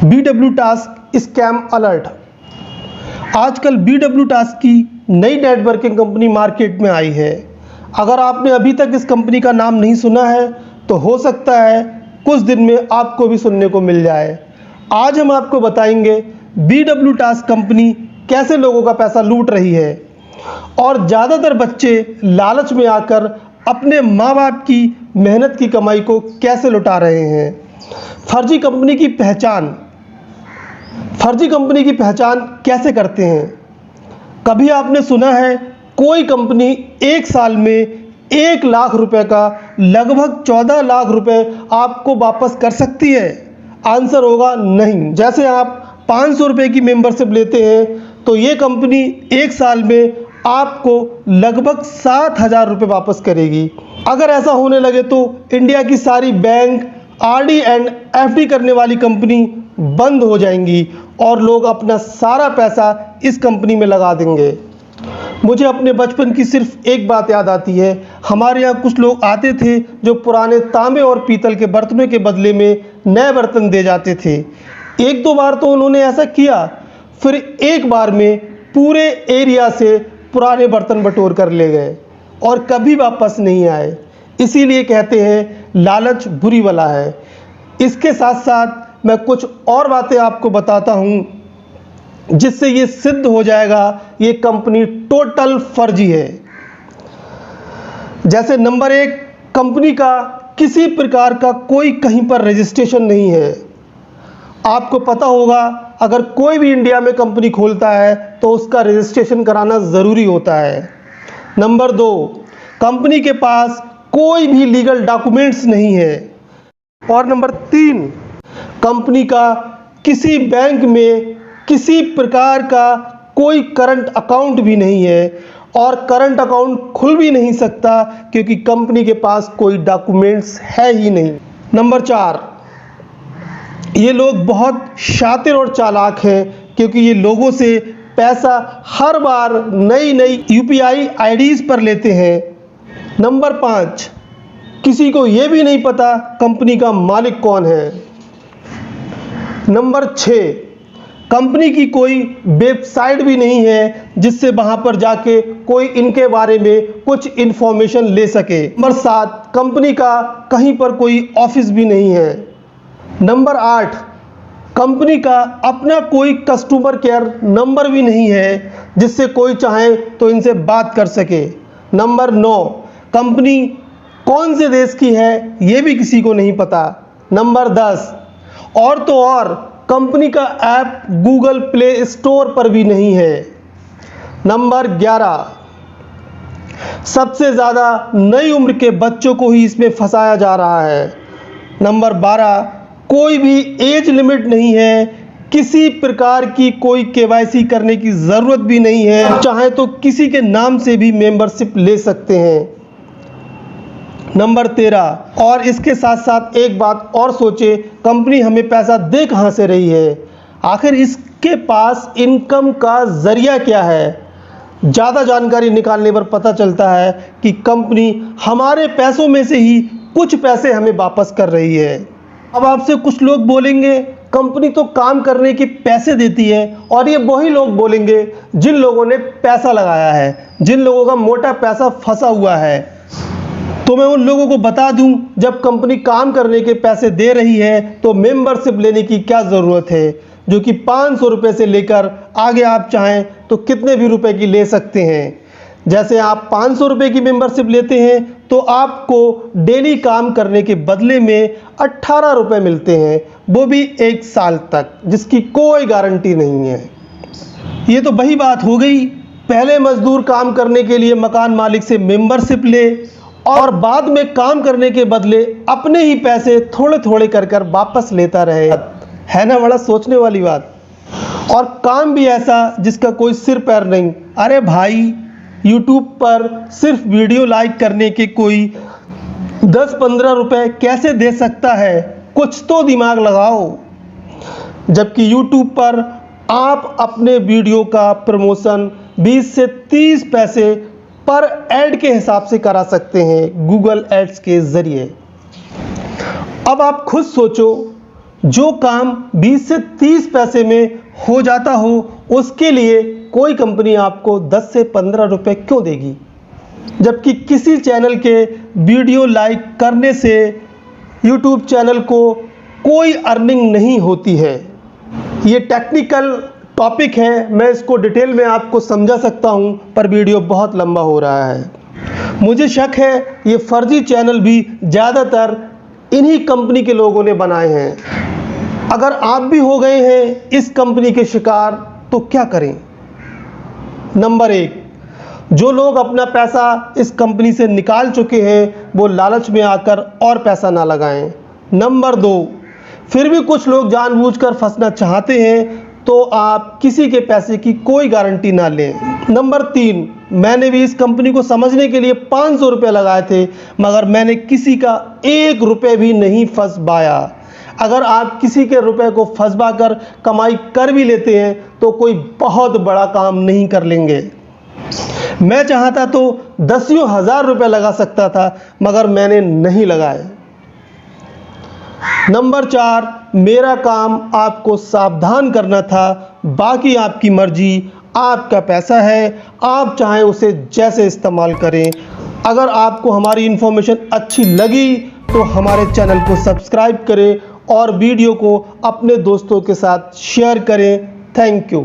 BW task scam alert. आजकल BW task की नई नेटवर्किंग कंपनी मार्केट में आई है। अगर आपने अभी तक इस कंपनी का नाम नहीं सुना है तो हो सकता है कुछ दिन में आपको भी सुनने को मिल जाए। आज हम आपको बताएंगे BW टास्क कंपनी कैसे लोगों का पैसा लूट रही है और ज़्यादातर बच्चे लालच में आकर अपने माँ बाप की मेहनत की कमाई को कैसे लुटा रहे हैं। फर्जी कंपनी की पहचान कैसे करते हैं। कभी आपने सुना है कोई कंपनी एक साल में 1 लाख रुपए का लगभग 14 लाख रुपए आपको वापस कर सकती है? आंसर होगा नहीं। जैसे आप 500 रुपए की मेंबरशिप लेते हैं तो ये कंपनी एक साल में आपको लगभग 7,000 रुपये वापस करेगी। अगर ऐसा होने लगे तो इंडिया की सारी बैंक, RD एंड FD करने वाली कंपनी बंद हो जाएंगी और लोग अपना सारा पैसा इस कंपनी में लगा देंगे। मुझे अपने बचपन की सिर्फ एक बात याद आती है। हमारे यहाँ कुछ लोग आते थे जो पुराने तांबे और पीतल के बर्तनों के बदले में नए बर्तन दे जाते थे। एक दो बार तो उन्होंने ऐसा किया, फिर एक बार में पूरे एरिया से पुराने बर्तन बटोर कर ले गए और कभी वापस नहीं आए। इसीलिए कहते हैं लालच बुरी बला है। इसके साथ साथ मैं कुछ और बातें आपको बताता हूं जिससे ये सिद्ध हो जाएगा ये कंपनी टोटल फर्जी है। जैसे नंबर 1, कंपनी का किसी प्रकार का कोई कहीं पर रजिस्ट्रेशन नहीं है। आपको पता होगा अगर कोई भी इंडिया में कंपनी खोलता है तो उसका रजिस्ट्रेशन कराना ज़रूरी होता है। नंबर 2, कंपनी के पास कोई भी लीगल डॉक्यूमेंट्स नहीं है। और नंबर 3, कंपनी का किसी बैंक में किसी प्रकार का कोई करंट अकाउंट भी नहीं है और करंट अकाउंट खुल भी नहीं सकता क्योंकि कंपनी के पास कोई डॉक्यूमेंट्स है ही नहीं। नंबर 4, ये लोग बहुत शातिर और चालाक हैं क्योंकि ये लोगों से पैसा हर बार नई UPI IDs पर लेते हैं। नंबर 5, किसी को ये भी नहीं पता कंपनी का मालिक कौन है। नंबर 6, कंपनी की कोई वेबसाइट भी नहीं है जिससे वहां पर जाके कोई इनके बारे में कुछ इन्फॉर्मेशन ले सके। नंबर 7, कंपनी का कहीं पर कोई ऑफिस भी नहीं है। नंबर 8, कंपनी का अपना कोई कस्टमर केयर नंबर भी नहीं है जिससे कोई चाहे तो इनसे बात कर सके। नंबर 9, कंपनी कौन से देश की है ये भी किसी को नहीं पता। नंबर 10, और तो और कंपनी का ऐप गूगल प्ले स्टोर पर भी नहीं है। नंबर 11, सबसे ज़्यादा नई उम्र के बच्चों को ही इसमें फंसाया जा रहा है। नंबर 12, कोई भी एज लिमिट नहीं है, किसी प्रकार की कोई KYC करने की ज़रूरत भी नहीं है, चाहे तो किसी के नाम से भी मेंबरशिप ले सकते हैं। नंबर 13, और इसके साथ साथ एक बात और सोचे, कंपनी हमें पैसा दे कहाँ से रही है? आखिर इसके पास इनकम का जरिया क्या है? ज़्यादा जानकारी निकालने पर पता चलता है कि कंपनी हमारे पैसों में से ही कुछ पैसे हमें वापस कर रही है। अब आपसे कुछ लोग बोलेंगे कंपनी तो काम करने के पैसे देती है, और ये वही लोग बोलेंगे जिन लोगों ने पैसा लगाया है, जिन लोगों का मोटा पैसा फंसा हुआ है। तो मैं उन लोगों को बता दूं, जब कंपनी काम करने के पैसे दे रही है तो मेंबरशिप लेने की क्या ज़रूरत है, जो कि 500 रुपये से लेकर आगे आप चाहें तो कितने भी रुपए की ले सकते हैं। जैसे आप 500 रुपये की मेंबरशिप लेते हैं तो आपको डेली काम करने के बदले में 18 रुपये मिलते हैं, वो भी 1 साल तक, जिसकी कोई गारंटी नहीं है। ये तो वही बात हो गई, पहले मजदूर काम करने के लिए मकान मालिक से मेंबरशिप ले और बाद में काम करने के बदले अपने ही पैसे थोड़े थोड़े कर वापस लेता रहे। है ना बड़ा सोचने वाली बात। और काम भी ऐसा जिसका कोई सिर पैर नहीं। अरे भाई, YouTube पर सिर्फ वीडियो लाइक करने के कोई 10-15 रुपए कैसे दे सकता है? कुछ तो दिमाग लगाओ। जबकि YouTube पर आप अपने वीडियो का प्रमोशन 20 से 30 पैसे पर ऐड के हिसाब से करा सकते हैं गूगल एड्स के जरिए। अब आप खुद सोचो, जो काम 20 से 30 पैसे में हो जाता हो उसके लिए कोई कंपनी आपको 10 से 15 रुपए क्यों देगी? जबकि किसी चैनल के वीडियो लाइक करने से यूट्यूब चैनल को कोई अर्निंग नहीं होती है। ये टेक्निकल टॉपिक है, मैं इसको डिटेल में आपको समझा सकता हूँ, पर वीडियो बहुत लंबा हो रहा है। मुझे शक है ये फर्जी चैनल भी ज़्यादातर इन्हीं कंपनी के लोगों ने बनाए हैं। अगर आप भी हो गए हैं इस कंपनी के शिकार तो क्या करें? नंबर 1, जो लोग अपना पैसा इस कंपनी से निकाल चुके हैं वो लालच में आकर और पैसा ना लगाएं। नंबर 2, फिर भी कुछ लोग जानबूझकर फंसना चाहते हैं तो आप किसी के पैसे की कोई गारंटी ना लें। नंबर 3, मैंने भी इस कंपनी को समझने के लिए 500 रुपये लगाए थे, मगर मैंने किसी का 1 रुपये भी नहीं फंस पाया। अगर आप किसी के रुपए को फंसवा कर कमाई कर भी लेते हैं तो कोई बहुत बड़ा काम नहीं कर लेंगे। मैं चाहता तो 10,000 रुपये लगा सकता था, मगर मैंने नहीं लगाए। नंबर 4, मेरा काम आपको सावधान करना था, बाकी आपकी मर्जी, आपका पैसा है, आप चाहें उसे जैसे इस्तेमाल करें। अगर आपको हमारी इन्फॉर्मेशन अच्छी लगी तो हमारे चैनल को सब्सक्राइब करें और वीडियो को अपने दोस्तों के साथ शेयर करें। Thank you.